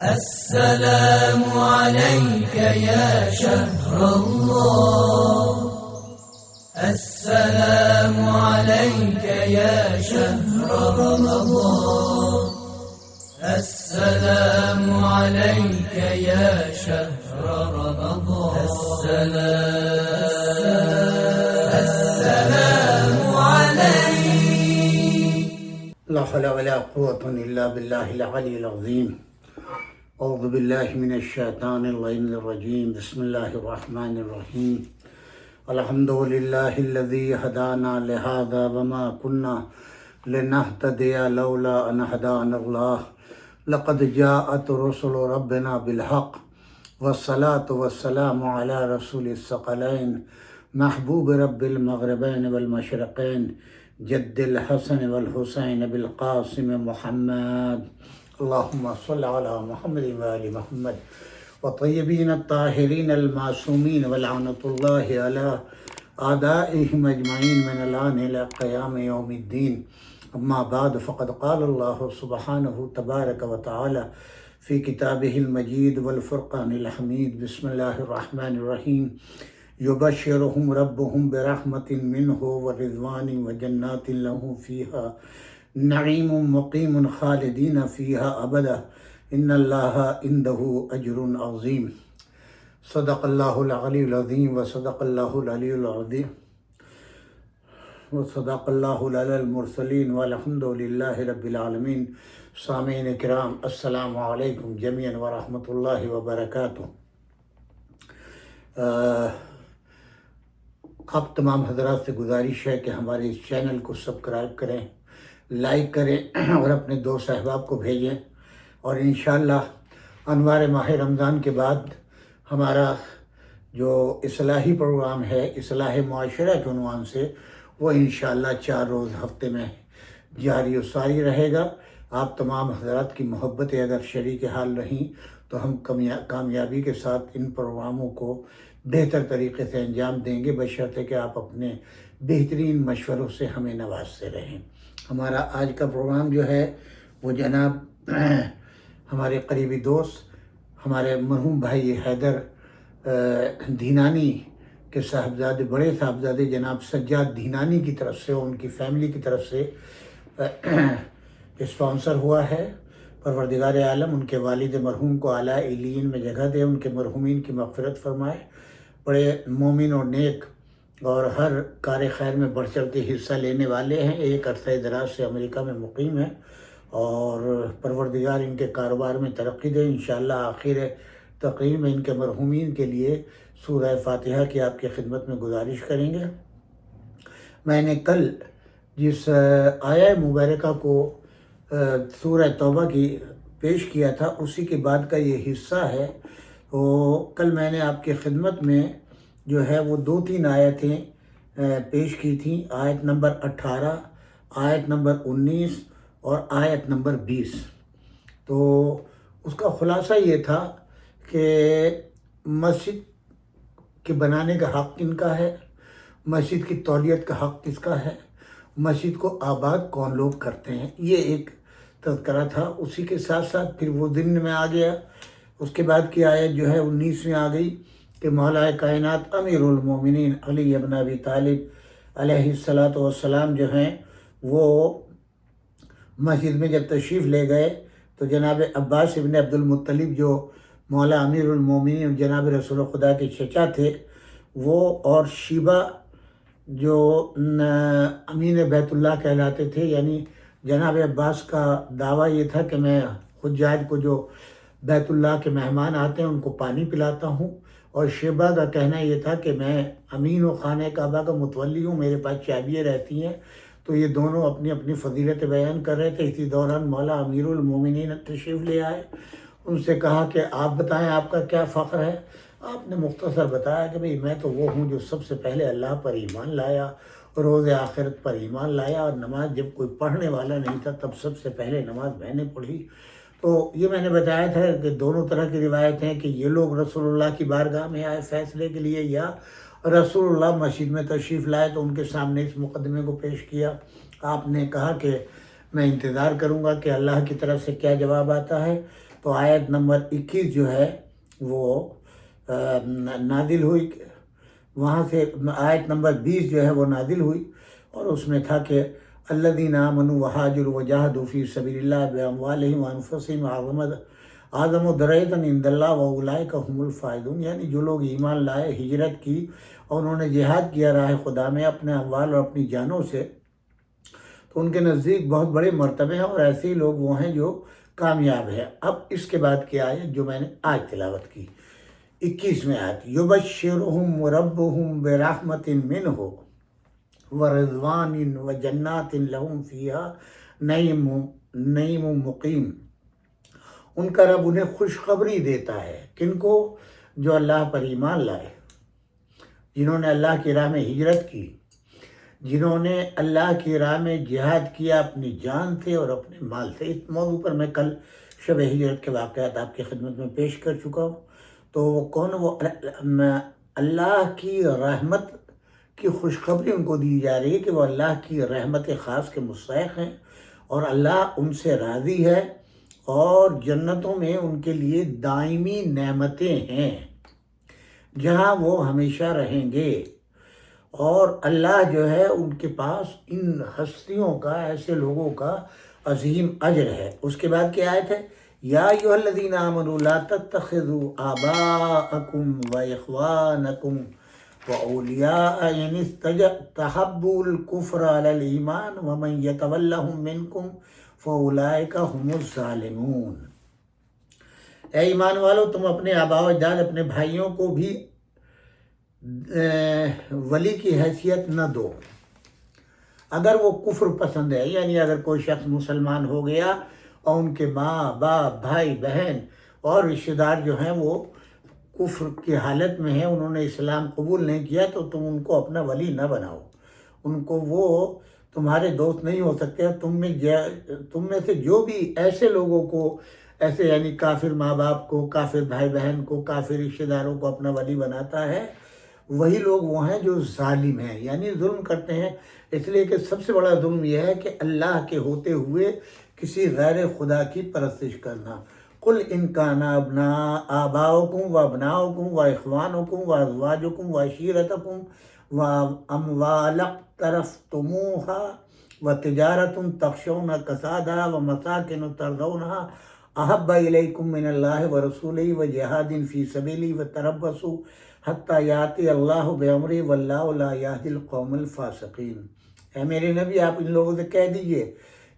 السلام عليك يا شهر الله، السلام عليك يا شهر رمضان، السلام عليك يا شهر رمضان، السلام عليك. لا حول ولا قوة إلا بالله العلي العظيم. اعوذ باللہ من الشیطان اللعین الرجیم. بسم اللہ الرحمن الرحیم. الحمد للہ الذی ہدانا لہذا وما كنا لنہتدی لولا ان ہدانا اللہ. لقد جاءت رسل ربنا بالحق والصلاة والسلام علی رسول الثقلین محبوب رب المغربین والمشرقین جد الحسن والحسین بالقاسم محمد. اللہم صل علی محمد وآل محمد وطیبین الطاہرین المعصومین ولعنۃ اللہ علی اعدائہم اجمعین من الآن الی قیام یوم الدین. اما بعد فقد قال اللہ سبحانہ تبارک وتعالی فی کتابہ المجید والفرقان الحمید. بسم اللہ الرحمن الرحیم. یبشرہم ربہم برحمت منہ ورضوان وجنات لہم فیہا نعیم مقیم خالدین فیہا ابدا ان اللہ عنده اجر عظیم. صدق اللہ العلی العظیم وصدق اللہ العلی العظیم وصدق اللہ العلی المرسلین والحمد للہ رب العالمین. سامعین کرام، السلام علیکم جمیعا ورحمۃ اللہ وبرکاتہ. آپ تمام حضرات سے گزارش ہے کہ ہمارے اس چینل کو سبسکرائب کریں، لائک کریں اور اپنے دوست احباب کو بھیجیں. اور انشاءاللہ انوار ماہ رمضان کے بعد ہمارا جو اصلاحی پروگرام ہے اصلاح معاشرہ کے عنوان سے، وہ انشاءاللہ 4 روز ہفتے میں جاری و ساری رہے گا. آپ تمام حضرات کی محبتیں اگر شریک حال رہیں تو ہم کامیابی کے ساتھ ان پروگراموں کو بہتر طریقے سے انجام دیں گے، بشرطے کہ آپ اپنے بہترین مشوروں سے ہمیں نوازتے رہیں. ہمارا آج کا پروگرام جو ہے وہ جناب ہمارے قریبی دوست، ہمارے مرحوم بھائی حیدر دھینانی کے صاحبزادے، بڑے صاحبزادے جناب سجاد دھینانی کی طرف سے، ان کی فیملی کی طرف سے اسپانسر ہوا ہے. پروردگار عالم ان کے والد مرحوم کو اعلیٰ علیین میں جگہ دے، ان کے مرحومین کی مغفرت فرمائے. بڑے مومن اور نیک اور ہر کار خیر میں بڑھ چڑھ کے حصہ لینے والے ہیں. ایک عرصہ دراز سے امریکہ میں مقیم ہیں اور پروردگار ان کے کاروبار میں ترقی دے. انشاءاللہ آخر تقریر میں ان کے مرحومین کے لیے سورہ فاتحہ کی آپ کی خدمت میں گزارش کریں گے. میں نے کل جس آیہ مبارکہ کو سورہ توبہ کی پیش کیا تھا، اسی کے بعد کا یہ حصہ ہے. تو کل میں نے آپ کی خدمت میں جو ہے وہ 2-3 آیتیں پیش کی تھیں. آیت نمبر 18، آیت نمبر 19 اور آیت نمبر 20. تو اس کا خلاصہ یہ تھا کہ مسجد کے بنانے کا حق کن کا ہے، مسجد کی تولیت کا حق کس کا ہے، مسجد کو آباد کون لوگ کرتے ہیں، یہ ایک تذکرہ تھا. اسی کے ساتھ ساتھ پھر وہ ضمن میں آ گیا. اس کے بعد کی آیت جو ہے 19 میں آ گئی کہ مولا کائنات امیر المومنین علی ابن ابی طالب علیہ السلام جو ہیں وہ مسجد میں جب تشریف لے گئے تو جناب عباس ابن عبد المطلب جو مولا امیر المومنین جناب رسول خدا کے چچا تھے، وہ اور شیبہ جو امین بیت اللہ کہلاتے تھے. یعنی جناب عباس کا دعویٰ یہ تھا کہ میں حجاج کو جو بیت اللہ کے مہمان آتے ہیں ان کو پانی پلاتا ہوں، اور شیبہ کا کہنا یہ تھا کہ میں امین و خانہ کعبہ کا متولی ہوں، میرے پاس چابیاں رہتی ہیں. تو یہ دونوں اپنی اپنی فضیلت بیان کر رہے تھے. اسی دوران مولا امیر المومنین تشریف لے آئے. ان سے کہا کہ آپ بتائیں آپ کا کیا فخر ہے. آپ نے مختصر بتایا کہ بھئی میں تو وہ ہوں جو سب سے پہلے اللہ پر ایمان لایا، روز آخرت پر ایمان لایا، اور نماز جب کوئی پڑھنے والا نہیں تھا تب سب سے پہلے نماز میں نے پڑھی. تو یہ میں نے بتایا تھا کہ دونوں طرح کی روایت ہیں کہ یہ لوگ رسول اللہ کی بارگاہ میں آئے فیصلے کے لیے، یا رسول اللہ مسجد میں تشریف لائے تو ان کے سامنے اس مقدمے کو پیش کیا. آپ نے کہا کہ میں انتظار کروں گا کہ اللہ کی طرف سے کیا جواب آتا ہے. تو آیت نمبر 21 جو ہے وہ نازل ہوئی، وہاں سے آیت نمبر 20 جو ہے وہ نازل ہوئی، اور اس میں تھا کہ الذین آمنوا وہاجروا وجاہدوا فی سبیل اللہ باموالہم وانفسہم اعظم درجۃ عند اللہ واولئک هم الفائزون، یعنی جو لوگ ایمان لائے، ہجرت کی اور انہوں نے جہاد کیا راہ خدا میں اپنے اموال اور اپنی جانوں سے، تو ان کے نزدیک بہت بڑے مرتبے ہیں، اور ایسے ہی لوگ وہ ہیں جو کامیاب ہیں۔ اب اس کے بعد کی آیت جو میں نے آج تلاوت کی 21 آیت، یبشرہم ربہم برحمت منہ ورضوان وجنات لہم فیہا نعیم مقیم، ان کا رب انہیں خوشخبری دیتا ہے، کن کو؟ جو اللہ پر ایمان لائے، جنہوں نے اللہ کی راہ میں ہجرت کی، جنہوں نے اللہ کی راہ میں جہاد کیا اپنی جان سے اور اپنے مال سے۔ اس موضوع پر میں کل شب ہجرت کے واقعات آپ کی خدمت میں پیش کر چکا ہوں۔ تو وہ کون؟ وہ اللہ کی رحمت کی خوشخبری ان کو دی جا رہی ہے کہ وہ اللہ کی رحمت خاص کے مستحق ہیں، اور اللہ ان سے راضی ہے، اور جنتوں میں ان کے لیے دائمی نعمتیں ہیں جہاں وہ ہمیشہ رہیں گے، اور اللہ جو ہے ان کے پاس ان ہستیوں کا، ایسے لوگوں کا عظیم اجر ہے۔ اس کے بعد کیا آیت ہے؟ یا ایھا الذین آمنوا لا تتخذوا آباءکم واخوانکم واولیاء ان استحبوا الکفر علی الایمان ومن یتولہم منکم فاولئک هم الظالمون۔ اے ایمان والو، تم اپنے آباء و اجداد، اپنے بھائیوں کو بھی ولی کی حیثیت نہ دو اگر وہ کفر پسند ہے، یعنی اگر کوئی شخص مسلمان ہو گیا اور ان کے ماں باپ، بھائی بہن اور رشتہ دار جو ہیں وہ کفر کی حالت میں ہیں، انہوں نے اسلام قبول نہیں کیا، تو تم ان کو اپنا ولی نہ بناؤ، ان کو وہ تمہارے دوست نہیں ہو سکتے۔ تم میں سے جو بھی ایسے لوگوں کو، ایسے یعنی کافر ماں باپ کو، کافر بھائی بہن کو، کافر رشتہ داروں کو اپنا ولی بناتا ہے، وہی لوگ وہ ہیں جو ظالم ہیں، یعنی ظلم کرتے ہیں۔ اس لیے کہ سب سے بڑا ظلم یہ ہے کہ اللہ کے ہوتے ہوئے کسی غیر خدا کی پرستش کرنا۔ قل ان کان آباؤکم و ابناؤکم و اخوانکم و ازواجکم و عشیرتکم و اموال اقترفتموها و تجارت تخشون کسادها و مساکن ترضونها احب الیکم من اللہ و رسولہ و جہاد فی سبیلہ و تربصوا حتی یاتی اللہ بامرہ واللہ لا یہدی القوم الفاسقین۔ اے میرے نبی، آپ ان لوگوں سے کہہ دیجئے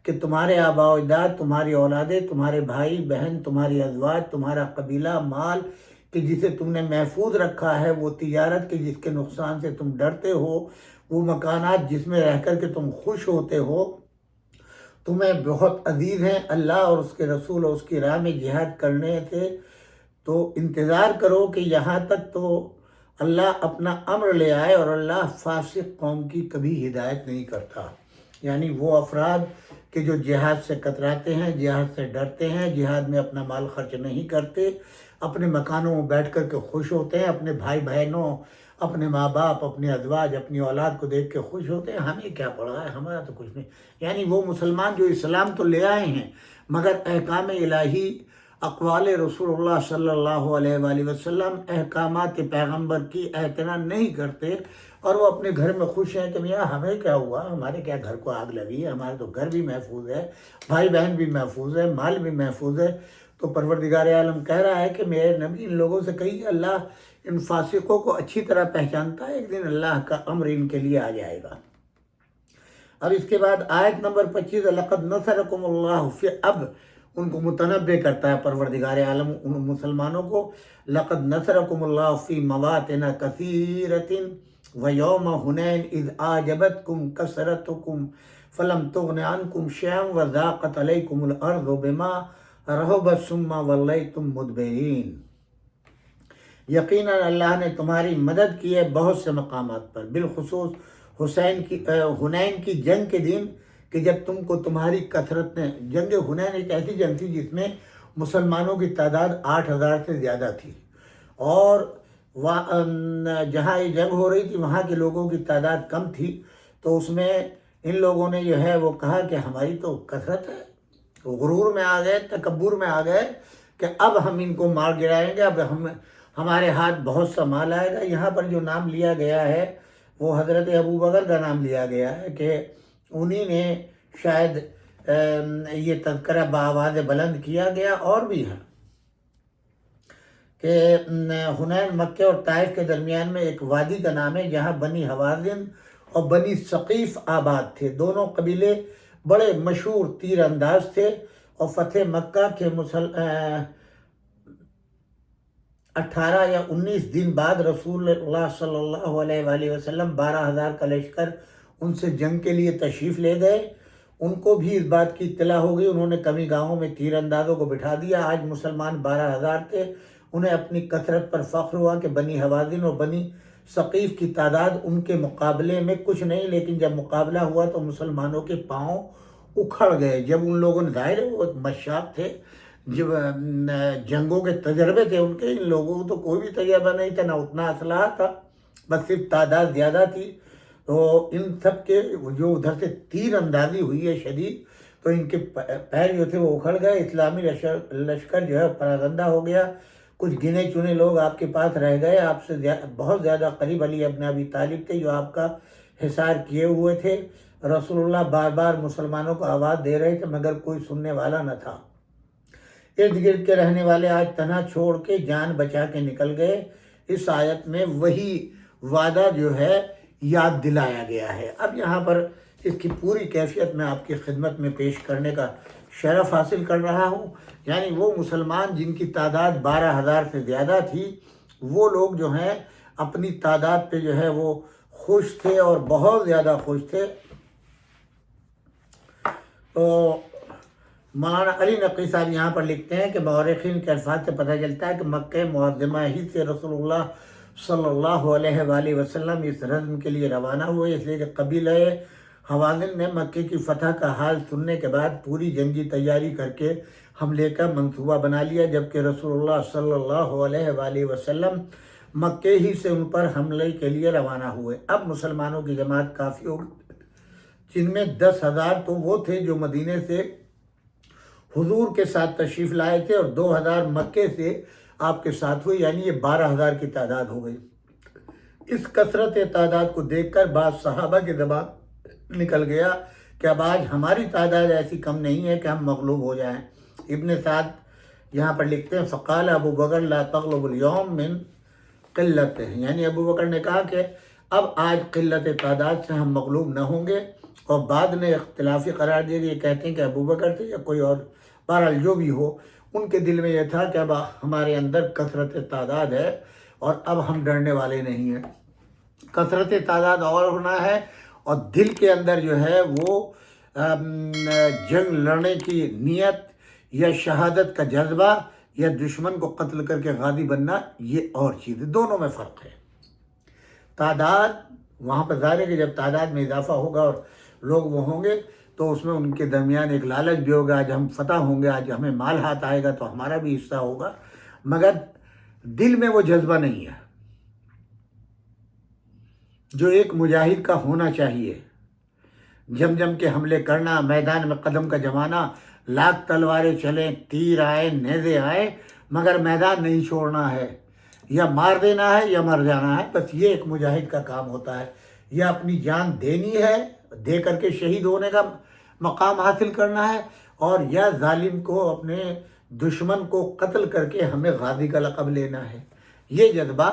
کہ تمہارے آباء و اجداد، تمہاری اولادیں، تمہارے بھائی بہن، تمہاری ازواج، تمہارا قبیلہ، مال کہ جسے تم نے محفوظ رکھا ہے، وہ تجارت کہ جس کے نقصان سے تم ڈرتے ہو، وہ مکانات جس میں رہ کر کے تم خوش ہوتے ہو، تمہیں بہت عزیز ہیں اللہ اور اس کے رسول اور اس کی راہ میں جہاد کرنے سے، تو انتظار کرو کہ یہاں تک تو اللہ اپنا امر لے آئے، اور اللہ فاسق قوم کی کبھی ہدایت نہیں کرتا۔ یعنی وہ افراد کہ جو جہاد سے کتراتے ہیں، جہاد سے ڈرتے ہیں، جہاد میں اپنا مال خرچ نہیں کرتے، اپنے مکانوں میں بیٹھ کر کے خوش ہوتے ہیں، اپنے بھائی بہنوں، اپنے ماں باپ، اپنے ازواج، اپنی اولاد کو دیکھ کے خوش ہوتے ہیں، ہمیں کیا پڑا ہے، ہمارا تو کچھ نہیں۔ یعنی وہ مسلمان جو اسلام تو لے آئے ہیں، مگر احکام الہی، اقوال رسول اللہ صلی اللہ علیہ وآلہ وسلم، احکامات پیغمبر کی اعتنا نہیں کرتے، اور وہ اپنے گھر میں خوش ہیں کہ میاں ہمیں کیا ہوا، ہمارے کیا گھر کو آگ لگی ہے، ہمارا تو گھر بھی محفوظ ہے، بھائی بہن بھی محفوظ ہے، مال بھی محفوظ ہے۔ تو پروردگار عالم کہہ رہا ہے کہ میرے نبی ان لوگوں سے کہیے، اللہ ان فاسقوں کو اچھی طرح پہچانتا ہے، ایک دن اللہ کا امر ان کے لیے آ جائے گا۔ اب اس کے بعد آیت نمبر 25، لَقَدْ نَصَرَكُمُ اللَّهُ فِي، اب ان کو متنبع کرتا ہے پروردگار عالم ان مسلمانوں کو، لَقَدْ نَصَرَكُمُ اللَّهُ فِي مَوَاطِنَ كَثِيرَةٍ وَيَوْمَ حُنَيْنٍ إِذْ أَعْجَبَتْكُمْ كَثْرَتُكُمْ فَلَمْ تُغْنِ عَنْكُمْ شَيْئًا وَضَاقَتْ عَلَيْكُمُ الْأَرْضُ بِمَا رَحُبَتْ ثُمَّ وَلَّيْتُمْ مُدْبِرِينَ۔ یقیناً اللہ نے تمہاری مدد کی ہے بہت سے مقامات پر، بالخصوص حنین کی جنگ کے دن، کہ جب تم کو تمہاری کثرت نے، جنگ حنین ایک ایسی جنگ تھی جس میں مسلمانوں کی تعداد 8,000 سے زیادہ تھی، اور جہاں یہ جنگ ہو رہی تھی وہاں کے لوگوں کی تعداد کم تھی، تو اس میں ان لوگوں نے جو ہے وہ کہا کہ ہماری تو کثرت ہے، غرور میں آ گئے، تکبر میں آ گئے کہ اب ہم ان کو مار گرائیں گے، اب ہمارے ہاتھ بہت سا مال آئے گا۔ یہاں پر جو نام لیا گیا ہے وہ حضرت ابو بکر کا نام لیا گیا ہے کہ انہی نے شاید یہ تذکرہ بآواز بلند کیا گیا۔ اور بھی ہے کہ حنین مکہ اور طائف کے درمیان میں ایک وادی کا نام ہے جہاں بنی حوازن اور بنی ثقیف آباد تھے۔ دونوں قبیلے بڑے مشہور تیر انداز تھے، اور فتح مکہ کے 18 یا 19 دن بعد رسول اللہ صلی اللہ علیہ وآلہ وسلم 12,000 کا لشکر ان سے جنگ کے لیے تشریف لے گئے۔ ان کو بھی اس بات کی اطلاع ہو گئی، انہوں نے کمی گاہوں میں تیر اندازوں کو بٹھا دیا۔ آج مسلمان 12,000 تھے۔ انہیں اپنی کثرت پر فخر ہوا کہ بنی حوازن اور بنی ثقیف کی تعداد ان کے مقابلے میں کچھ نہیں، لیکن جب مقابلہ ہوا تو مسلمانوں کے پاؤں اکھڑ گئے۔ جب ان لوگوں نے، ظاہر ہے وہ مشاق تھے، جب جنگوں کے تجربے تھے ان کے، ان لوگوں کو تو کوئی بھی تجربہ نہیں تھا، نہ اتنا اسلحہ تھا، بس صرف تعداد زیادہ تھی۔ تو ان سب کے جو ادھر سے تیر اندازی ہوئی ہے شدید، تو ان کے پیر جو تھے وہ اکھڑ گئے۔ اسلامی لشکر جو ہے پراگندہ ہو گیا۔ کچھ گنے چنے لوگ آپ کے پاس رہ گئے، آپ سے بہت زیادہ قریب علی ابن ابی طالب تھے جو آپ کا حصار کیے ہوئے تھے۔ رسول اللہ بار بار مسلمانوں کو آواز دے رہے تھے مگر کوئی سننے والا نہ تھا۔ ارد گرد کے رہنے والے آج تنہا چھوڑ کے جان بچا کے نکل گئے۔ اس آیت میں وہی وعدہ جو ہے یاد دلایا گیا ہے۔ اب یہاں پر اس کی پوری کیفیت میں آپ کی خدمت میں پیش کرنے کا شرف حاصل کر رہا ہوں۔ یعنی وہ مسلمان جن کی تعداد 12,000 سے زیادہ تھی، وہ لوگ جو ہیں اپنی تعداد پہ جو ہے وہ خوش تھے اور بہت زیادہ خوش تھے۔ تو مولانا علی نقوی صاحب یہاں پر لکھتے ہیں کہ مورخین کے الفاظ سے پتہ چلتا ہے کہ مکہ معظمہ ہی سے رسول اللہ صلی اللہ علیہ وآلہ وسلم اس رزم کے لیے روانہ ہوئے، اس لیے کہ قبیلہ حوازن نے مکے کی فتح کا حال سننے کے بعد پوری جنگی تیاری کر کے حملے کا منصوبہ بنا لیا، جبکہ رسول اللہ صلی اللہ علیہ وآلہ وسلم مکے ہی سے ان پر حملے کے لیے روانہ ہوئے۔ اب مسلمانوں کی جماعت کافی ہو گئی، جن میں 10,000 تو وہ تھے جو مدینے سے حضور کے ساتھ تشریف لائے تھے، اور 2,000 مکے سے آپ کے ساتھ ہوئے، یعنی یہ 12,000 کی تعداد ہو گئی۔ اس کثرت تعداد کو دیکھ کر بعض صحابہ کے زبان نکل گیا کہ اب آج ہماری تعداد ایسی کم نہیں ہے کہ ہم مغلوب ہو جائیں۔ ابن سعد یہاں پر لکھتے ہیں فقال ابو بکر لا تغلب اليوم من قلت، یعنی ابو بکر نے کہا کہ اب آج قلت تعداد سے ہم مغلوب نہ ہوں گے، اور بعد نے اختلافی قرار دیا۔ یہ کہتے ہیں کہ ابو بکر تھے یا کوئی اور، بہرحال جو بھی ہو، ان کے دل میں یہ تھا کہ اب ہمارے اندر کثرت تعداد ہے اور اب ہم ڈرنے والے نہیں ہیں۔ کثرت تعداد اور ہونا ہے، اور دل کے اندر جو ہے وہ جنگ لڑنے کی نیت یا شہادت کا جذبہ یا دشمن کو قتل کر کے غازی بننا، یہ اور چیز ہے، دونوں میں فرق ہے۔ تعداد وہاں پر ظاہر ہے کہ جب تعداد میں اضافہ ہوگا اور لوگ وہ ہوں گے تو اس میں ان کے درمیان ایک لالچ بھی ہوگا، آج ہم فتح ہوں گے، آج ہمیں مال ہاتھ آئے گا تو ہمارا بھی حصہ ہوگا، مگر دل میں وہ جذبہ نہیں ہے جو ایک مجاہد کا ہونا چاہیے۔ جم جم کے حملے کرنا، میدان میں قدم کا جمانا، لاکھ تلواریں چلیں، تیر آئے، نیزے آئے، مگر میدان نہیں چھوڑنا ہے، یا مار دینا ہے یا مر جانا ہے، بس یہ ایک مجاہد کا کام ہوتا ہے۔ یا اپنی جان دینی ہے، دے کر کے شہید ہونے کا مقام حاصل کرنا ہے، اور یا ظالم کو، اپنے دشمن کو قتل کر کے ہمیں غازی کا لقب لینا ہے۔ یہ جذبہ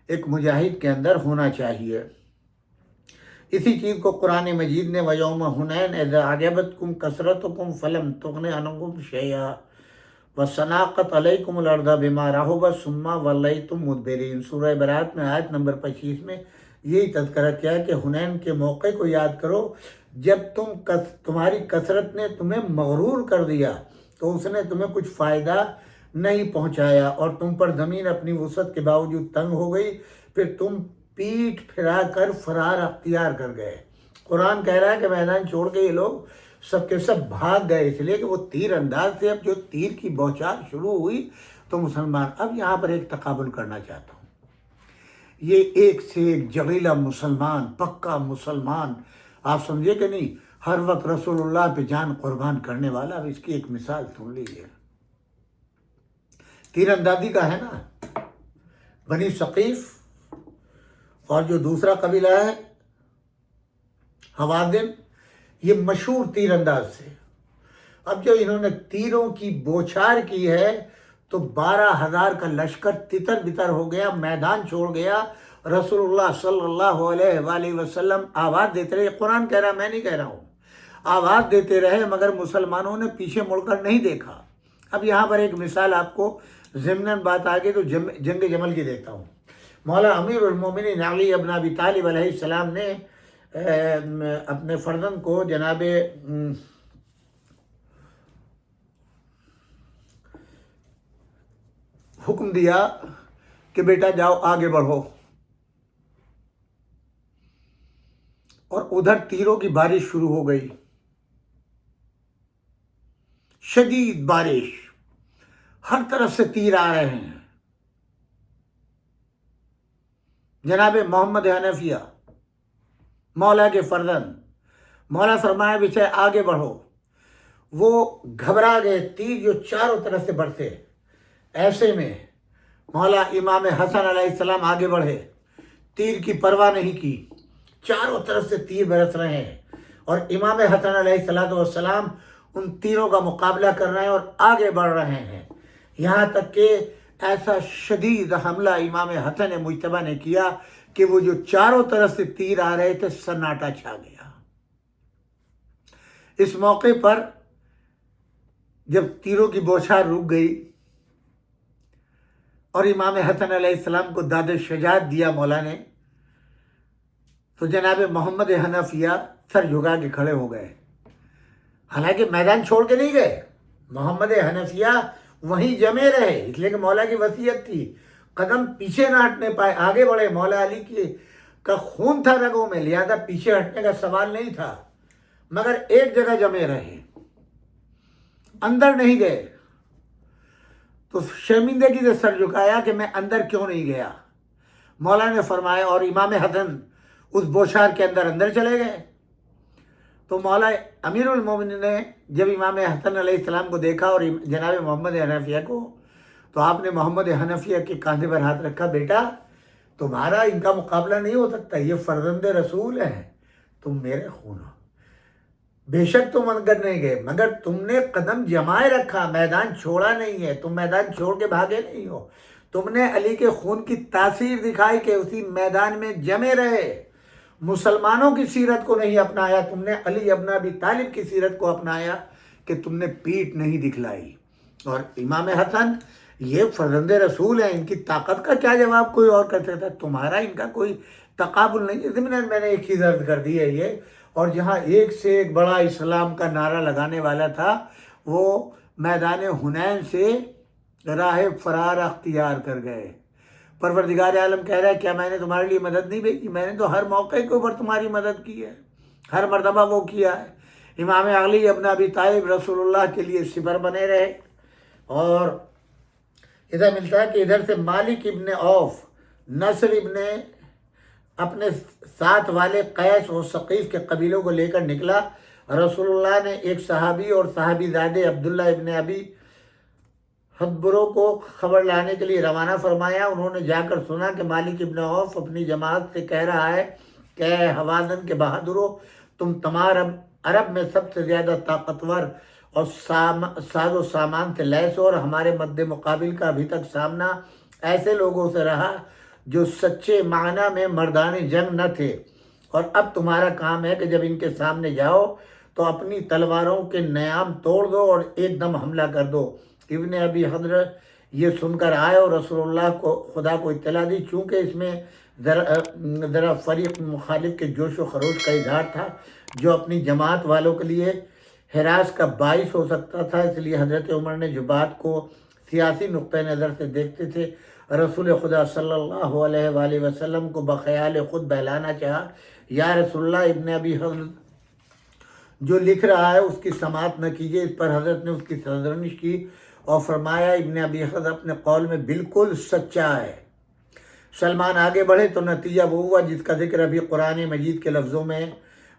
ایک مجاہد کے اندر ہونا چاہیے۔ اسی چیز کو قرآن مجید نے وَيَوْمَ حُنَيْنٍ إِذْ أَعْجَبَتْكُمْ كَثْرَتُكُمْ فَلَمْ تُغْنِ عَنْكُمْ شَيْئًا وَضَاقَتْ عَلَيْكُمُ الْأَرْضُ بِمَا رَحُبَتْ ثُمَّ وَلَّيْتُمْ مُدْبِرِينَ۔ سورہ برات میں آیت نمبر 25 میں یہی تذکرہ کیا ہے کہ حنین کے موقع کو یاد کرو، جب تمہاری کثرت نے تمہیں مغرور کر دیا تو اس نے تمہیں کچھ فائدہ نہیں پہنچایا، اور تم پر زمین اپنی وسعت کے باوجود تنگ ہو گئی، پھر تم پیٹ پھرا کر فرار اختیار کر گئے۔ قرآن کہہ رہا ہے کہ میدان چھوڑ کے یہ لوگ سب کے سب بھاگ گئے، اس لیے کہ وہ تیر انداز سے اب جو تیر کی بوچھار شروع ہوئی تو مسلمان، اب یہاں پر ایک تقابل کرنا چاہتا ہوں، یہ ایک سے ایک جغیلا مسلمان، پکا مسلمان، آپ سمجھے کہ نہیں، ہر وقت رسول اللہ پہ جان قربان کرنے والا، اب اس کی ایک مثال سن لیجیے۔ تیر اندازی کا ہے نا، بنی ثقیف اور جو دوسرا قبیلہ ہے حوازن، یہ مشہور تیر انداز تھے۔ اب جو انہوں نے تیروں کی بوچھار کی ہے تو 12,000 کا لشکر تتر بتر ہو گیا، میدان چھوڑ گیا۔ رسول اللہ صلی اللہ علیہ وآلہ وسلم آواز دیتے رہے، قرآن کہہ رہا، میں نہیں کہہ رہا ہوں، آواز دیتے رہے مگر مسلمانوں نے پیچھے مڑ کر نہیں دیکھا۔ اب یہاں پر ایک مثال آپ کو ضمناً بات آگے تو جنگ جمل کی دیتا ہوں۔ مولا امیر المومنین علی ابن ابی طالب علیہ السلام نے اپنے فرزند کو جناب حکم دیا کہ بیٹا جاؤ آگے بڑھو، اور ادھر تیروں کی بارش شروع ہو گئی، شدید بارش، ہر طرف سے تیر آ رہے ہیں۔ جناب محمد حنفیہ مولا کے فرزند، مولا فرمایا بچے آگے بڑھو، وہ گھبرا گئے، تیر جو چاروں طرف سے برسے۔ ایسے میں مولا امام حسن علیہ السلام آگے بڑھے، تیر کی پرواہ نہیں کی، چاروں طرف سے تیر برس رہے ہیں، اور امام حسن علیہ السلام ان تیروں کا مقابلہ کر رہے ہیں اور آگے بڑھ رہے ہیں، یہاں تک کہ ایسا شدید حملہ امام حسن مجتبیٰ نے کیا کہ وہ جو چاروں طرف سے تیر آ رہے تھے سناٹا چھا گیا۔ اس موقع پر جب تیروں کی بوچھار رک گئی اور امام حسن علیہ السلام کو داد شجاعت دیا مولا نے، تو جناب محمد حنفیہ سر جھکا کے کھڑے ہو گئے، حالانکہ میدان چھوڑ کے نہیں گئے، محمد حنفیہ وہیں جمے رہے، اس لیے کہ مولا کی وصیت تھی، قدم پیچھے نہ ہٹنے پائے، آگے بڑھے۔ مولا علی کا خون تھا رگوں میں، لہذا پیچھے ہٹنے کا سوال نہیں تھا، مگر ایک جگہ جمے رہے، اندر نہیں گئے۔ تو شرمندگی سے سر جھکایا کہ میں اندر کیوں نہیں گیا۔ مولا نے فرمایا، اور امام حسن اس بوچھار کے اندر چلے گئے۔ تو مولا امیر المومنین نے جب امام حسن علیہ السلام کو دیکھا اور جناب محمد حنفیہ کو، تو آپ نے محمد حنفیہ کے کاندھے پر ہاتھ رکھا، بیٹا تمہارا ان کا مقابلہ نہیں ہو سکتا، یہ فرزند رسول ہیں، تم میرے خون ہو، بے شک تم اندر نہیں گئے مگر تم نے قدم جمائے رکھا، میدان چھوڑا نہیں ہے، تم میدان چھوڑ کے بھاگے نہیں ہو، تم نے علی کے خون کی تاثیر دکھائی کہ اسی میدان میں جمے رہے، مسلمانوں کی سیرت کو نہیں اپنایا، تم نے علی ابن ابی طالب کی سیرت کو اپنایا کہ تم نے پیٹھ نہیں دکھلائی۔ اور امام حسن یہ فرزند رسول ہیں، ان کی طاقت کا کیا جواب کوئی اور کر سکتا ہے، تمہارا ان کا کوئی تقابل نہیں ہے۔ ضمن میں نے ایک چیز عرض کر دی ہے یہ، اور جہاں ایک سے ایک بڑا اسلام کا نعرہ لگانے والا تھا، وہ میدان حنین سے راہ فرار اختیار کر گئے۔ پروردگار عالم کہہ رہا ہے کیا میں نے تمہارے لیے مدد نہیں بھیجی؟ میں نے تو ہر موقع کے اوپر تمہاری مدد کی ہے، ہر مرتبہ وہ کیا ہے۔ امام علی ابن ابی طالب رسول اللہ کے لیے سپر بنے رہے۔ اور ادھر ملتا ہے کہ ادھر سے مالک ابن عوف، نصر ابن اپنے ساتھ والے قیس و ثقیف کے قبیلوں کو لے کر نکلا۔ رسول اللہ نے ایک صحابی اور صحابی زادے عبداللہ ابن ابی حدبروں کو خبر لانے کے لیے روانہ فرمایا۔ انہوں نے جا کر سنا کہ مالک ابن عوف اپنی جماعت سے کہہ رہا ہے کہ اے حوازن کے بہادروں، تم تمام عرب میں سب سے زیادہ طاقتور اور ساز و سامان سے لیس ہو، اور ہمارے مد مقابل کا ابھی تک سامنا ایسے لوگوں سے رہا جو سچے معنی میں مردان جنگ نہ تھے، اور اب تمہارا کام ہے کہ جب ان کے سامنے جاؤ تو اپنی تلواروں کے نیام توڑ دو اور ایک دم حملہ کر دو۔ ابن ابی حضرت یہ سن کر آئے اور رسول اللہ کو خدا کو اطلاع دی، چونکہ اس میں ذرا فریق مخالف کے جوش و خروش کا اظہار تھا جو اپنی جماعت والوں کے لیے ہراس کا باعث ہو سکتا تھا، اس لیے حضرت عمر نے جو بات کو سیاسی نقطۂ نظر سے دیکھتے تھے، رسول خدا صلی اللہ علیہ وآلہ وسلم کو بخیال خود بہلانا چاہا، یا رسول اللہ ابن ابی حضرت جو لکھ رہا ہے اس کی سماعت نہ کیجیے۔ اس پر حضرت نے اس کی سرزنش کی اور فرمایا ابن ابی حضرت اپنے قول میں بالکل سچا ہے۔ سلمان آگے بڑھے تو نتیجہ وہ ہوا جس کا ذکر ابھی قرآن مجید کے لفظوں میں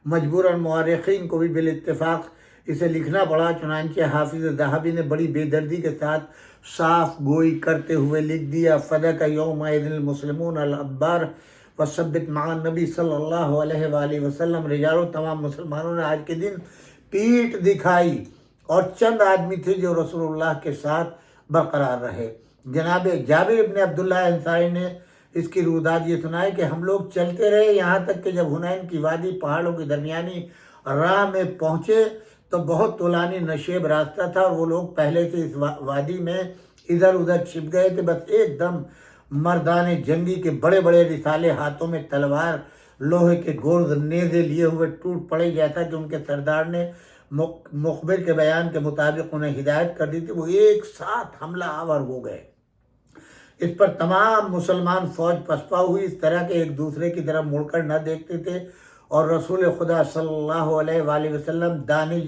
مجبوراً مورخین کو بھی بالاتفاق اسے لکھنا پڑا، چنانچہ حافظ ذہبی نے بڑی بے دردی کے ساتھ صاف گوئی کرتے ہوئے لکھ دیا فدک یومئذ المسلمون الابار وثبت مع النبی صلی اللہ علیہ وآلہ وسلم، رجالوں تمام مسلمانوں نے آج کے دن پیٹھ دکھائی اور چند آدمی تھے جو رسول اللہ کے ساتھ برقرار رہے۔ جناب جابر ابن عبداللہ انصاری نے اس کی روداد یہ سنائی کہ ہم لوگ چلتے رہے یہاں تک کہ جب حنین کی وادی پہاڑوں کی درمیانی راہ میں پہنچے تو بہت طولانی نشیب راستہ تھا اور وہ لوگ پہلے سے اس وادی میں ادھر ادھر چھپ گئے تھے۔ بس ایک دم مردان جنگی کے بڑے بڑے رسالے ہاتھوں میں تلوار لوہے کے گرز نیزے لیے ہوئے ٹوٹ پڑے، جیسا کہ ان کے سردار نے مخبر کے بیان کے مطابق انہیں ہدایت کر دی تھی، وہ ایک ساتھ حملہ آور ہو گئے۔ اس پر تمام مسلمان فوج پسپا ہوئی، اس طرح کے ایک دوسرے کی طرف مڑ کر نہ دیکھتے تھے، اور رسول خدا صلی اللہ علیہ وآلہ وسلم دائیں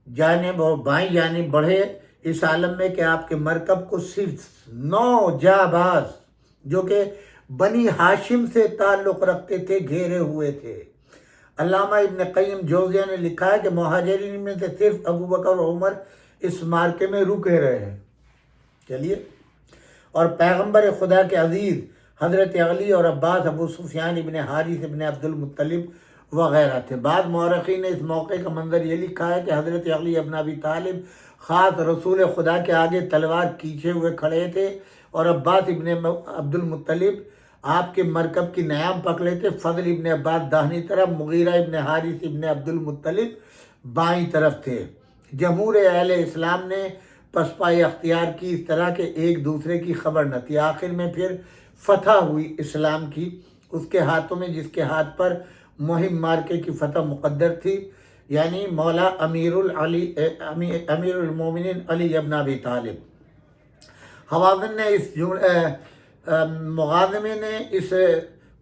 جانب اور بائیں جانب بڑھے، اس عالم میں کہ آپ کے مرکب کو صرف 9 جانباز جو کہ بنی ہاشم سے تعلق رکھتے تھے گھیرے ہوئے تھے۔ علامہ ابن قیم جوزیہ نے لکھا ہے کہ مہاجرین میں سے صرف ابو بکر اور عمر اس مارکے میں رکے رہے ہیں۔ چلیے، اور پیغمبر خدا کے عزیز حضرت علی اور عباس، ابو سفیان ابن حارث ابن عبد المطلب وغیرہ تھے۔ بعض مورخین نے اس موقع کا منظر یہ لکھا ہے کہ حضرت علی ابن ابی طالب خاص رسول خدا کے آگے تلوار کھینچے ہوئے کھڑے تھے، اور عباس ابن عبد المطلب آپ کے مرکب کی نیام پکڑے تھے۔ فضل ابن عباس داہنی طرف، مغیرہ ابن حارث ابن عبد المطلب بائیں طرف تھے۔ جمہور اہل اسلام نے پسپائی اختیار کی، اس طرح کے ایک دوسرے کی خبر نہ تھی۔ آخر میں پھر فتح ہوئی اسلام کی، اس کے ہاتھوں میں جس کے ہاتھ پر مہم مارکے کی فتح مقدر تھی، یعنی مولا امیر المومنین علی ابن ابی طالب۔ حوازن نے مغازمے نے اس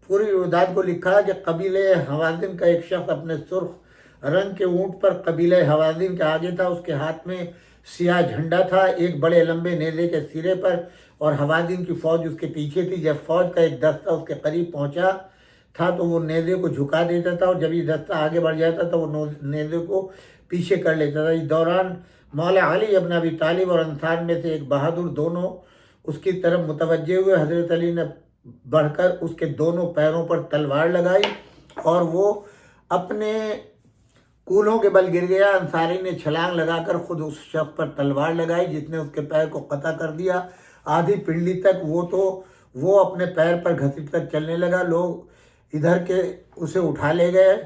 پوری روداد کو لکھا کہ قبیلہ حوازن کا ایک شخص اپنے سرخ رنگ کے اونٹ پر قبیلہ حوازن کے آگے تھا، اس کے ہاتھ میں سیاہ جھنڈا تھا ایک بڑے لمبے نیزے کے سرے پر، اور حوازن کی فوج اس کے پیچھے تھی۔ جب فوج کا ایک دستہ اس کے قریب پہنچا تھا تو وہ نیزے کو جھکا دیتا تھا، اور جب یہ دستہ آگے بڑھ جاتا تو وہ نیزے کو پیچھے کر لیتا تھا۔ اس دوران مولا علی ابن ابی طالب اور انصار میں سے ایک بہادر دونوں اس کی طرف متوجہ ہوئے۔ حضرت علی نے بڑھ کر اس کے دونوں پیروں پر تلوار لگائی اور وہ اپنے کولوں کے بل گر گیا۔ انصاری نے چھلانگ لگا کر خود اس شخص پر تلوار لگائی جس نے اس کے پیر کو قطع کر دیا آدھی پنڈلی تک۔ وہ اپنے پیر پر گھسٹ کر چلنے لگا۔ لوگ ادھر کے اسے اٹھا لے گئے۔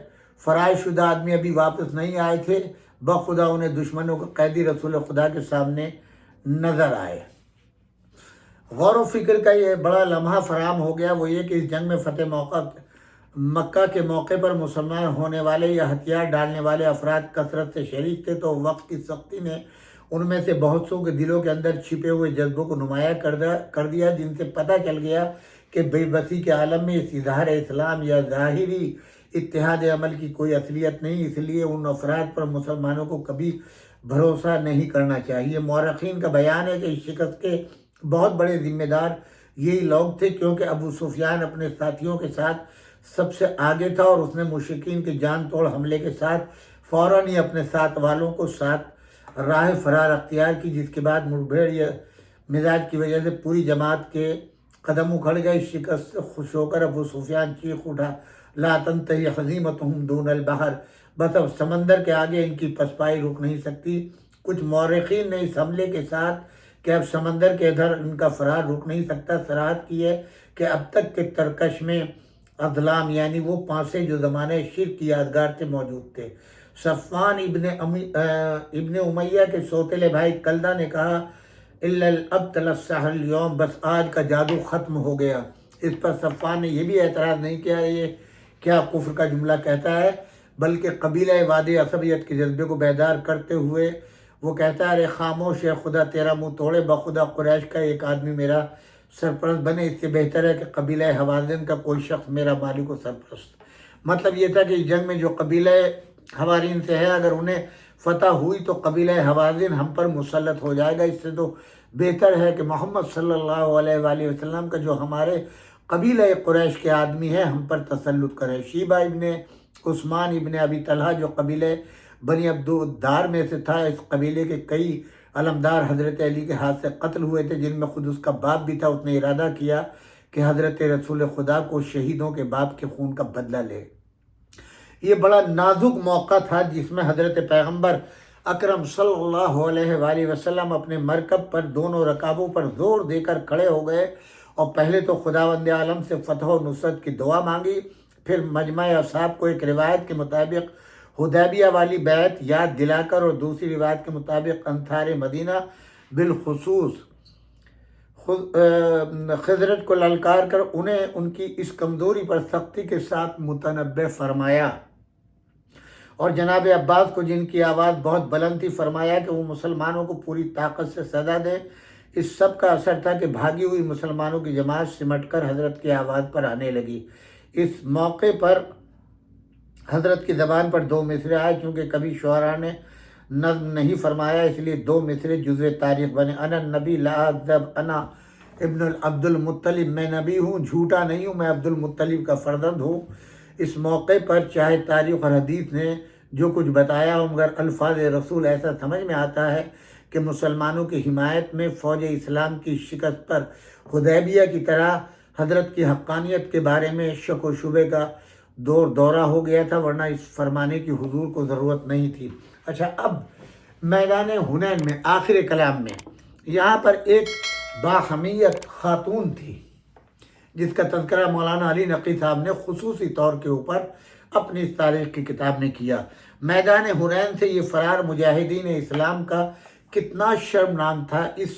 فرار شدہ آدمی ابھی واپس نہیں آئے تھے، بخدا انہیں دشمنوں کے قیدی رسول خدا کے سامنے نظر آئے۔ غور و فکر کا یہ بڑا لمحہ فراہم ہو گیا، وہ یہ کہ اس جنگ میں فتح مکہ کے موقع پر مسلمان ہونے والے یا ہتھیار ڈالنے والے افراد کثرت سے شریک تھے، تو وقت کی سختی نے ان میں سے بہت سو کے دلوں کے اندر چھپے ہوئے جذبوں کو نمایاں کر دیا، جن سے پتہ چل گیا کہ بے بسی کے عالم میں اس اظہار اسلام یا ظاہری اتحاد عمل کی کوئی اصلیت نہیں۔ اس لیے ان افراد پر مسلمانوں کو کبھی بھروسہ نہیں کرنا چاہیے۔ مورخین کا بیان ہے کہ اس شکست کے بہت بڑے ذمہ دار یہی لوگ تھے، کیونکہ ابو سفیان اپنے ساتھیوں کے ساتھ سب سے آگے تھا، اور اس نے مشرکین کے جان توڑ حملے کے ساتھ فوراً ہی اپنے ساتھ والوں کو ساتھ راہ فرار اختیار کی، جس کے بعد مڑبھیڑ یا مزاج کی وجہ سے پوری جماعت کے قدم اکھڑ گئے۔ شکست سے خوش ہو کر ابو سفیان چیخ اٹھا، لا تنتہی ہزیمتہم دون البحر، بس اب سمندر کے آگے ان کی پسپائی رک نہیں سکتی۔ کچھ مورخین نے اس حملے کے ساتھ کہ اب سمندر کے ادھر ان کا فرار رک نہیں سکتا صراحت کی ہے کہ اب تک کے ترکش میں اظلام یعنی وہ پانسے جو زمانے شرک کی یادگار سے موجود تھے۔ صفوان ابن امیہ کے سوتیلے بھائی کلدہ نے کہا، الا الابطل السحر اليوم، بس آج کا جادو ختم ہو گیا۔ اس پر صفوان نے یہ بھی اعتراض نہیں کیا یہ کیا کفر کا جملہ کہتا ہے، بلکہ قبیلہ وادی عصبیت کے جذبے کو بیدار کرتے ہوئے وہ کہتا ہے، ارے خاموش ہے، خدا تیرا منہ توڑے، بخدا قریش کا ایک آدمی میرا سرپرست بنے، اس سے بہتر ہے کہ قبیلہ حوازن کا کوئی شخص میرا مالک و سرپرست۔ مطلب یہ تھا کہ اس جنگ میں جو قبیلہ حوارین سے ہے، اگر انہیں فتح ہوئی تو قبیلہ حوازن ہم پر مسلط ہو جائے گا، اس سے تو بہتر ہے کہ محمد صلی اللہ علیہ وآلہ وسلم کا جو ہمارے قبیلہ قریش کے آدمی ہے ہم پر تسلط کرے۔ شیبہ ابن عثمان ابن ابی طلحہ جو قبیلہ بنی عبد الدار میں سے تھا، اس قبیلے کے کئی علمدار حضرت علی کے ہاتھ سے قتل ہوئے تھے، جن میں خود اس کا باپ بھی تھا۔ اس نے ارادہ کیا کہ حضرت رسول خدا کو شہیدوں کے باپ کے خون کا بدلہ لے۔ یہ بڑا نازک موقع تھا جس میں حضرت پیغمبر اکرم صلی اللہ علیہ وآلہ وسلم اپنے مرکب پر دونوں رکابوں پر زور دے کر کھڑے ہو گئے اور پہلے تو خداوند عالم سے فتح و نصرت کی دعا مانگی، پھر مجمع اصحاب کو ایک روایت کے مطابق حدیبیہ والی بیعت یاد دلا کر اور دوسری روایت کے مطابق انصار مدینہ بالخصوص خضرت کو للکار کر انہیں ان کی اس کمزوری پر سختی کے ساتھ متنبہ فرمایا، اور جناب عباس کو، جن کی آواز بہت بلند تھی، فرمایا کہ وہ مسلمانوں کو پوری طاقت سے سزا دیں۔ اس سب کا اثر تھا کہ بھاگی ہوئی مسلمانوں کی جماعت سمٹ کر حضرت کی آواز پر آنے لگی۔ اس موقع پر حضرت کی زبان پر 2 مصرے آئے، چونکہ کبھی شعراء نے نظم نہیں فرمایا، اس لیے 2 مصرے جزو تاریخ بنے۔ انا النبی لا اکذب انا ابن عبد المطلب، میں نبی ہوں، جھوٹا نہیں ہوں، میں عبد المطلب کا فرزند ہوں۔ اس موقع پر چاہے تاریخ اور حدیث نے جو کچھ بتایا ہو، مگر الفاظ رسول ایسا سمجھ میں آتا ہے کہ مسلمانوں کی حمایت میں فوج اسلام کی شکست پر حدیبیہ کی طرح حضرت کی حقانیت کے بارے میں شک و شبے کا دورہ ہو گیا تھا، ورنہ اس فرمانے کی حضور کو ضرورت نہیں تھی۔ اچھا، اب میدان حنین میں آخر کلام میں یہاں پر ایک باحمیت خاتون تھی جس کا تذکرہ مولانا علی نقی صاحب نے خصوصی طور کے اوپر اپنی اس تاریخ کی کتاب میں کیا۔ میدان حنین سے یہ فرار مجاہدین اسلام کا کتنا شرمناک تھا، اس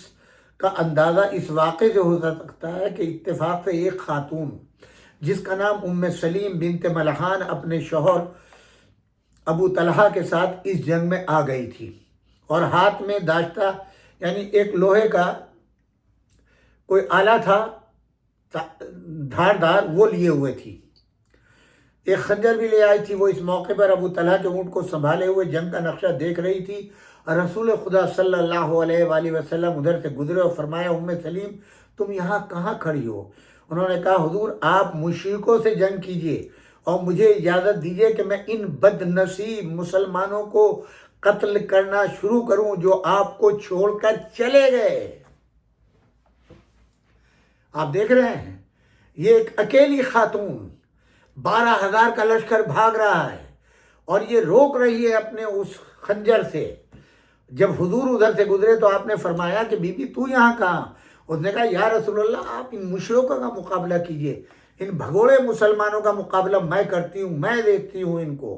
کا اندازہ اس واقعے سے ہو سکتا ہے کہ اتفاق سے ایک خاتون جس کا نام ام سلیم بنت ملحان اپنے شوہر ابو طلحہ کے ساتھ اس جنگ میں آ گئی تھی، اور ہاتھ میں داشتہ یعنی ایک لوہے کا کوئی آلہ تھا دھاردار، وہ لیے ہوئے تھی، ایک خنجر بھی لے آئی تھی۔ وہ اس موقع پر ابو طلحہ کے اونٹ کو سنبھالے ہوئے جنگ کا نقشہ دیکھ رہی تھی، اور رسول خدا صلی اللہ علیہ وآلہ وسلم ادھر سے گزرے اور فرمایا، ام سلیم تم یہاں کہاں کھڑی ہو؟ انہوں نے کہا، حضور آپ مشرکوں سے جنگ کیجئے اور مجھے اجازت دیجئے کہ میں ان بد نصیب مسلمانوں کو قتل کرنا شروع کروں جو آپ کو چھوڑ کر چلے گئے۔ آپ دیکھ رہے ہیں، یہ ایک اکیلی خاتون، 12,000 کا لشکر بھاگ رہا ہے اور یہ روک رہی ہے اپنے اس خنجر سے۔ جب حضور ادھر سے گزرے تو آپ نے فرمایا کہ بی بی تو یہاں کہاں؟ اس نے کہا، یا رسول اللہ آپ ان مشرکوں کا مقابلہ کیجئے، ان بھگوڑے مسلمانوں کا مقابلہ میں کرتی ہوں، میں دیکھتی ہوں ان کو،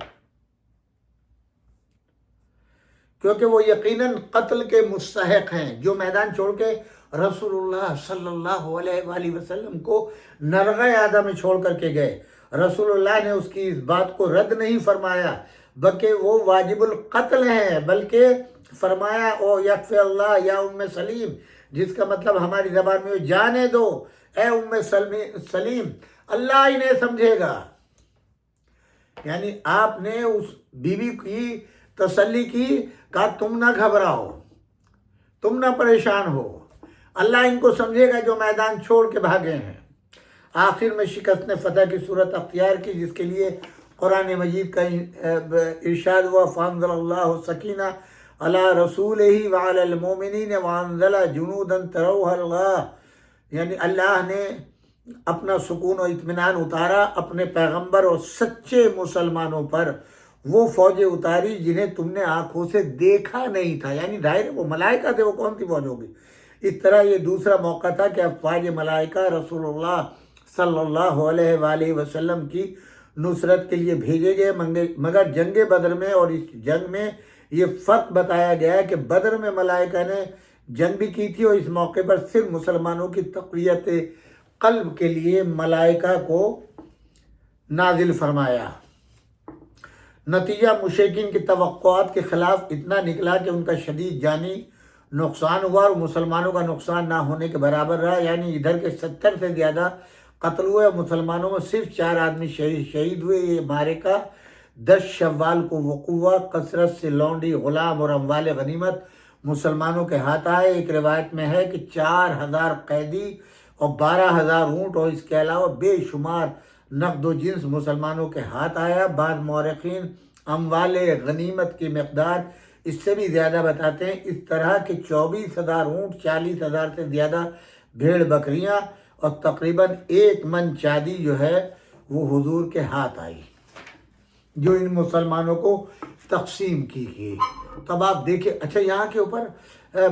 کیونکہ وہ یقیناً قتل کے مستحق ہیں جو میدان چھوڑ کے رسول اللہ صلی اللہ علیہ وآلہ وسلم کو نرغہ اعظم میں چھوڑ کر کے گئے۔ رسول اللہ نے اس کی اس بات کو رد نہیں فرمایا، بلکہ وہ واجب القتل ہیں، بلکہ فرمایا، او یکفی اللہ یا ام سلیم، جس کا مطلب ہماری زبان میں جانے دو اے ام سلیم، اللہ انہیں سمجھے گا۔ یعنی آپ نے اس بیوی کی تسلی کی، کہا تم نہ گھبراؤ، تم نہ پریشان ہو، اللہ ان کو سمجھے گا جو میدان چھوڑ کے بھاگے ہیں۔ آخر میں شکست نے فتح کی صورت اختیار کی، جس کے لیے قرآن مجید کا ارشاد ہوا، فانزل اللہ سکینہ علی رسولہ وعلی المؤمنین وانزل جنودا تروها اللہ، یعنی اللہ نے اپنا سکون و اطمینان اتارا اپنے پیغمبر اور سچے مسلمانوں پر، وہ فوجیں اتاری جنہیں تم نے آنکھوں سے دیکھا نہیں تھا، یعنی ظاہر وہ ملائکہ تھے، وہ کون سی فوج ہوگی۔ اس طرح یہ دوسرا موقع تھا کہ افواج ملائکہ رسول اللہ صلی اللہ علیہ وآلہ وسلم کی نصرت کے لیے بھیجے گئے، مگر جنگ بدر میں اور اس جنگ میں یہ فرق بتایا گیا ہے کہ بدر میں ملائکہ نے جنگ بھی کی تھی، اور اس موقع پر صرف مسلمانوں کی تقویت قلب کے لیے ملائکہ کو نازل فرمایا۔ نتیجہ مشرکین کی توقعات کے خلاف اتنا نکلا کہ ان کا شدید جانی نقصان ہوا اور مسلمانوں کا نقصان نہ ہونے کے برابر رہا، یعنی ادھر کے 70 سے زیادہ قتل ہوئے اور مسلمانوں میں صرف 4 آدمی شہید ہوئے۔ یہ مارکہ 10 شوال کو وقوع ہوا، کثرت سے لونڈی، غلام اور اموال غنیمت مسلمانوں کے ہاتھ آئے۔ ایک روایت میں ہے کہ 4,000 قیدی اور 12,000 اونٹ اور اس کے علاوہ بے شمار نقد و جنس مسلمانوں کے ہاتھ آیا۔ بعض مورخین اموال غنیمت کی مقدار اس سے بھی زیادہ بتاتے ہیں، اس طرح کے 24,000 اونٹ، 40,000 سے زیادہ بھیڑ بکریاں اور تقریباً 1 من چاندی جو ہے وہ حضور کے ہاتھ آئی، جو ان مسلمانوں کو تقسیم کی گئی۔ تب آپ دیکھیں، اچھا یہاں کے اوپر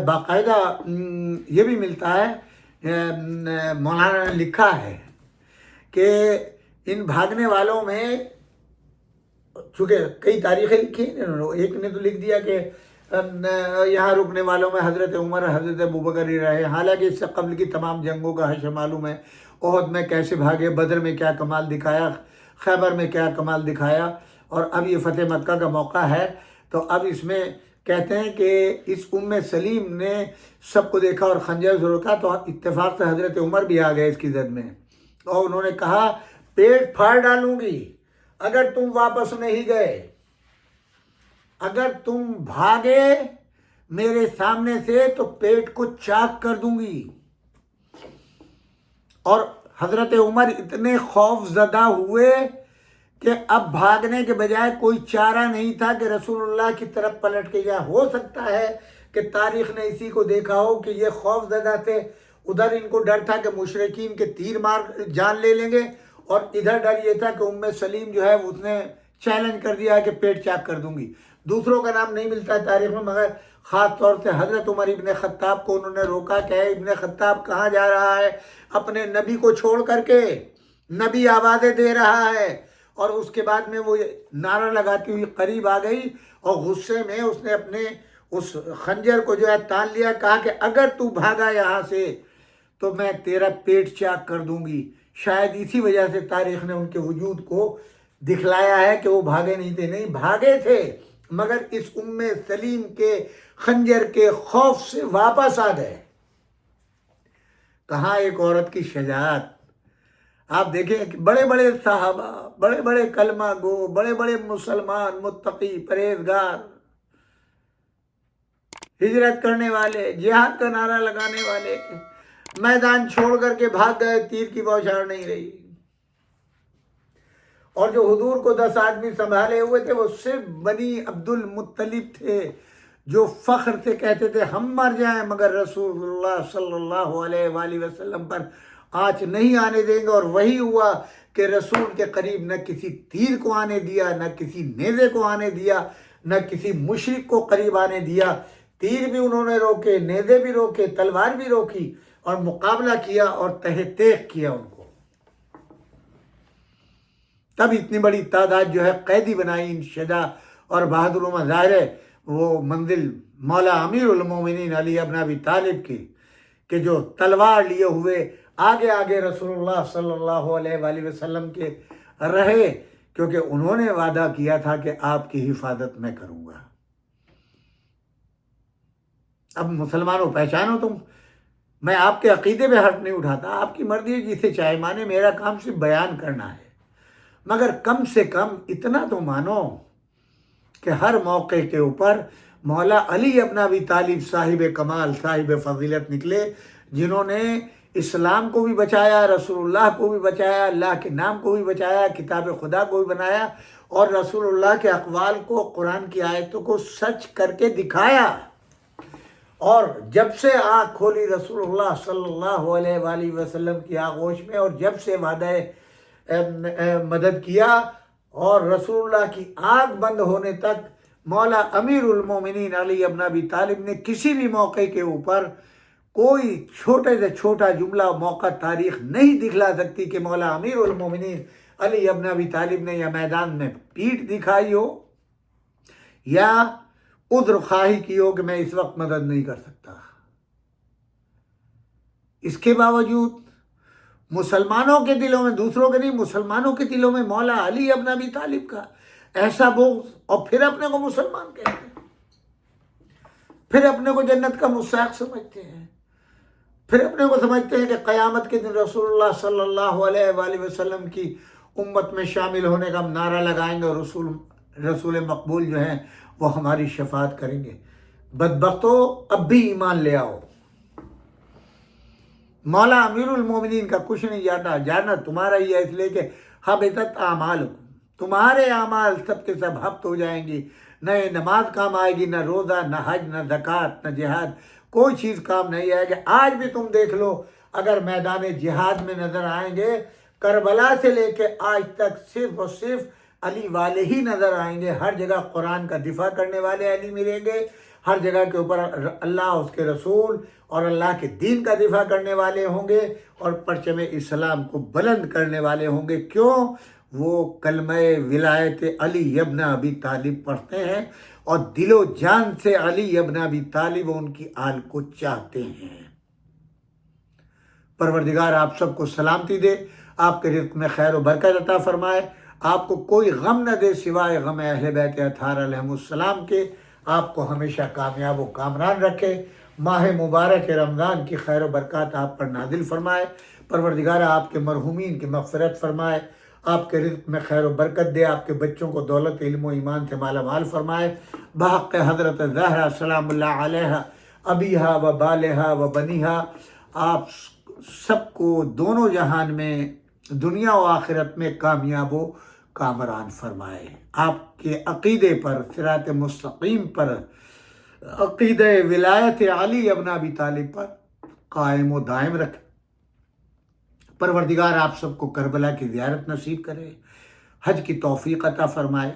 باقاعدہ یہ بھی ملتا ہے، مولانا نے لکھا ہے کہ ان بھاگنے والوں میں، چونکہ کئی تاریخیں لکھی ہیں انہوں نے، ایک نے تو لکھ دیا کہ یہاں رکنے والوں میں حضرت عمر، حضرت ابوبکر ہی رہے، حالانکہ اس سے قبل کی تمام جنگوں کا حشر معلوم ہے، احد میں کیسے بھاگے، بدر میں کیا کمال دکھایا، خیبر میں کیا کمال دکھایا، اور اب یہ فتح مکہ کا موقع ہے، تو اب اس میں کہتے ہیں کہ اس سلیم نے سب کو دیکھا اور خنجر سے روکا، تو اتفاق سے حضرت عمر بھی آ گئے اس کی زد میں، اور انہوں نے کہا پیٹ پھاڑ ڈالوں گی اگر تم واپس نہیں گئے، اگر تم بھاگے میرے سامنے سے تو پیٹ کو چاک کر دوں گی۔ اور حضرت عمر اتنے خوف زدہ ہوئے کہ اب بھاگنے کے بجائے کوئی چارہ نہیں تھا کہ رسول اللہ کی طرف پلٹ کے جائے۔ ہو سکتا ہے کہ تاریخ نے اسی کو دیکھا ہو کہ یہ خوف زدہ تھے، ادھر ان کو ڈر تھا کہ مشرکین کے تیر مار جان لے لیں گے، اور ادھر ڈر یہ تھا کہ سلیم جو ہے اس نے چیلنج کر دیا کہ پیٹ چاک کر دوں گی۔ دوسروں کا نام نہیں ملتا ہے تاریخ میں، مگر خاص طور سے حضرت عمر ابن خطاب کو انہوں نے روکا کہ ابن خطاب کہاں جا رہا ہے، اپنے نبی کو چھوڑ کر کے، نبی آوازیں دے رہا ہے۔ اور اس کے بعد میں وہ نعرہ لگاتی ہوئی قریب آ گئی، اور غصے میں اس نے اپنے اس خنجر کو جو ہے تان لیا، کہا کہ اگر تو بھاگا یہاں سے تو میں تیرا پیٹ چاک کر دوں گی۔ شاید اسی وجہ سے تاریخ نے ان کے وجود کو دکھلایا ہے کہ وہ بھاگے نہیں تھے، نہیں بھاگے تھے، مگر اس سلیم کے خنجر کے خوف سے واپس آ گئے۔ کہاں ایک عورت کی شجاعت! آپ دیکھیں کہ بڑے بڑے صحابہ، بڑے بڑے کلمہ گو، بڑے بڑے مسلمان، متقی، پرہیزگار، ہجرت کرنے والے، جہاد کا نعرہ لگانے والے، میدان چھوڑ کر کے بھاگ گئے، تیر کی بوچھار نہیں رہی۔ اور جو حضور کو 10 آدمی سنبھالے ہوئے تھے وہ صرف بنی عبد المطلب تھے، جو فخر سے کہتے تھے ہم مر جائیں مگر رسول اللہ صلی اللہ علیہ وآلہ وسلم پر آنچ نہیں آنے دیں گے۔ اور وہی ہوا کہ رسول کے قریب نہ کسی تیر کو آنے دیا، نہ کسی نیزے کو آنے دیا، نہ کسی مشرک کو قریب آنے دیا۔ تیر بھی انہوں نے روکے، نیزے بھی روکے، تلوار بھی روکی، اور مقابلہ کیا اور تہ تیغ کیا ان کو۔ تب اتنی بڑی تعداد جو ہے قیدی بنائی ان شجاع اور بہادروں میں۔ ظاہر ہے وہ منزل مولا امیر المومنین علی ابن ابی طالب کی، کہ جو تلوار لیے ہوئے آگے آگے رسول اللہ صلی اللہ علیہ وآلہ وسلم کے رہے، کیونکہ انہوں نے وعدہ کیا تھا کہ آپ کی حفاظت میں کروں گا۔ اب مسلمانوں پہچانو تم، میں آپ کے عقیدے پہ حرف نہیں اٹھاتا، آپ کی مرضی ہے جسے چاہے مانے، میرا کام صرف بیان کرنا ہے، مگر کم سے کم اتنا تو مانو کہ ہر موقع کے اوپر مولا علی ابن ابی طالب صاحب کمال، صاحب فضیلت نکلے، جنہوں نے اسلام کو بھی بچایا، رسول اللہ کو بھی بچایا، اللہ کے نام کو بھی بچایا، کتاب خدا کو بھی بنایا، اور رسول اللہ کے اقوال کو، قرآن کی آیتوں کو سچ کر کے دکھایا۔ اور جب سے آنکھ کھولی رسول اللہ صلی اللہ علیہ وآلہ وسلم کی آغوش میں، اور جب سے وعدہ مدد کیا، اور رسول اللہ کی آنکھ بند ہونے تک مولا امیر المومنین علی ابن ابی طالب نے کسی بھی موقع کے اوپر کوئی چھوٹے سے چھوٹا جملہ موقع تاریخ نہیں دکھلا سکتی کہ مولا امیر المومنین علی ابن ابی طالب نے یا میدان میں پیٹھ دکھائی ہو یا عذر خواہی کی ہو کہ میں اس وقت مدد نہیں کر سکتا۔ اس کے باوجود مسلمانوں کے دلوں میں، دوسروں کے نہیں، مسلمانوں کے دلوں میں مولا علی ابن ابی طالب کا ایسا بغض، اور پھر اپنے کو مسلمان کہتے ہیں، پھر اپنے کو جنت کا مستحق سمجھتے ہیں، پھر اپنے کو سمجھتے ہیں کہ قیامت کے دن رسول اللہ صلی اللہ علیہ وآلہ وسلم کی امت میں شامل ہونے کا ہم نعرہ لگائیں گے، اور رسول مقبول جو ہیں وہ ہماری شفاعت کریں گے۔ بدبختو، اب بھی ایمان لے آؤ۔ مولا امیر المومنین کا کچھ نہیں جانا تمہارا ہی ہے، اس لیے کہ حبطت اعمالکم، تمہارے اعمال سب کے سب ہبط ہو جائیں گی، نہ نماز کام آئے گی، نہ روزہ، نہ حج، نہ زکوٰۃ، نہ جہاد، کوئی چیز کام نہیں آئے گی۔ آج بھی تم دیکھ لو، اگر میدان جہاد میں نظر آئیں گے، کربلا سے لے کے آج تک صرف اور صرف علی والے ہی نظر آئیں گے۔ ہر جگہ قرآن کا دفاع کرنے والے علی ملیں گے، ہر جگہ کے اوپر اللہ، اس کے رسول اور اللہ کے دین کا دفاع کرنے والے ہوں گے، اور پرچم اسلام کو بلند کرنے والے ہوں گے۔ کیوں؟ وہ کلمہ ولایت علی ابن ابی طالب پڑھتے ہیں، اور دل و جان سے علی ابن ابی طالب و ان کی آل کو چاہتے ہیں۔ پروردگار آپ سب کو سلامتی دے، آپ کے رزق میں خیر و برکت عطا فرمائے، آپ کو کوئی غم نہ دے سوائے غم اہل بیت اطہار علیہم السلام کے، آپ کو ہمیشہ کامیاب و کامران رکھے، ماہ مبارک رمضان کی خیر و برکات آپ پر نازل فرمائے۔ پروردگار آپ کے مرحومین کی مغفرت فرمائے، آپ کے رزق میں خیر و برکت دے، آپ کے بچوں کو دولت، علم و ایمان سے مالا مال فرمائے، بحق حضرت زہرا سلام اللہ علیہ ابیہا و بالہا و بنیہا، آپ سب کو دونوں جہان میں، دنیا و آخرت میں کامیاب و کامران فرمائے، آپ کے عقیدے پر، صراط مستقیم پر، عقیدہ ولایت علی ابن ابی طالب پر قائم و دائم رکھے۔ پروردگار آپ سب کو کربلا کی زیارت نصیب کرے، حج کی توفیق عطا فرمائے۔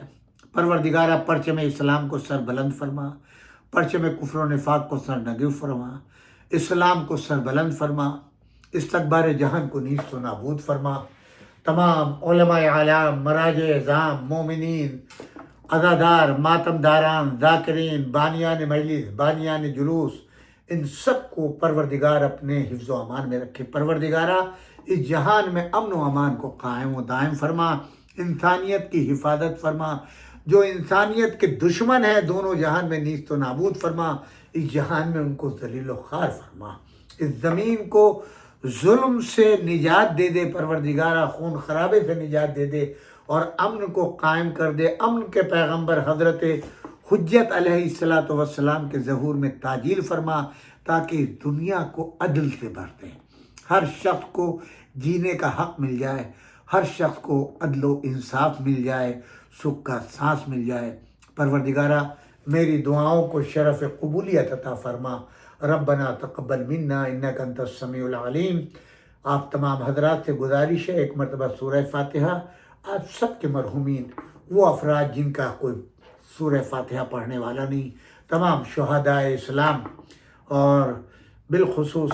پروردگار آپ پرچم اسلام کو سر بلند فرما، پرچم کفر و نفاق کو سر نگو فرما، اسلام کو سر بلند فرما، استکبار جہان کو نیست و نابود فرما۔ تمام علماء اعلام، مراجع اعظام، مومنین، عزادار، ماتم داران، ذاکرین، بانیان مجلس، بانیان جلوس، ان سب کو پروردگار اپنے حفظ و امان میں رکھے۔ پروردگارہ اس جہان میں امن و امان کو قائم و دائم فرما، انسانیت کی حفاظت فرما، جو انسانیت کے دشمن ہیں دونوں جہان میں نیست و نابود فرما، اس جہان میں ان کو ذلیل و خوار فرما، اس زمین کو ظلم سے نجات دے دے پروردگارہ، خون خرابے سے نجات دے دے، اور امن کو قائم کر دے۔ امن کے پیغمبر حضرت حجت علیہ الصلاۃ والسلام کے ظہور میں تعجیل فرما، تاکہ دنیا کو عدل سے بھر دے، ہر شخص کو جینے کا حق مل جائے، ہر شخص کو عدل و انصاف مل جائے، سکھ کا سانس مل جائے۔ پروردگارہ میری دعاؤں کو شرف قبولیت عطا فرما۔ ربنا تقبل منا انک انت السمیع العلیم۔ آپ تمام حضرات سے گزارش ہے، ایک مرتبہ سورہ فاتحہ آپ سب کے مرحومین، وہ افراد جن کا کوئی سورہ فاتحہ پڑھنے والا نہیں، تمام شہداء اسلام، اور بالخصوص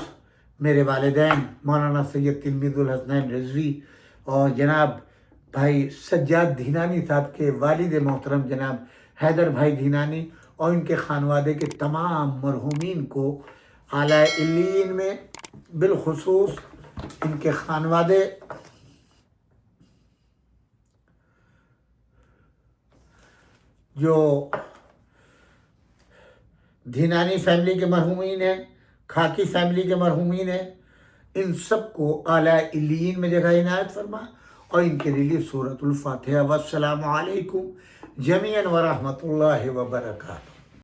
میرے والدین مولانا سید تلمیذ الحسنین رضوی اور جناب بھائی سجاد دھینانی صاحب کے والد محترم جناب حیدر بھائی دھینانی، اور ان کے خانوادے کے تمام مرحومین کو اعلیٰ علیین میں، بالخصوص ان کے خانوادے جو دھینانی فیملی کے مرحومین ہیں، کھاکی فیملی کے مرحومین ہیں، ان سب کو اعلیٰ علیین میں جگہ عنایت فرما، اور ان کے لیے سورۃ الفاتحہ۔ والسلام علیکم جمیعاً ورحمۃ اللہ وبرکاتہ۔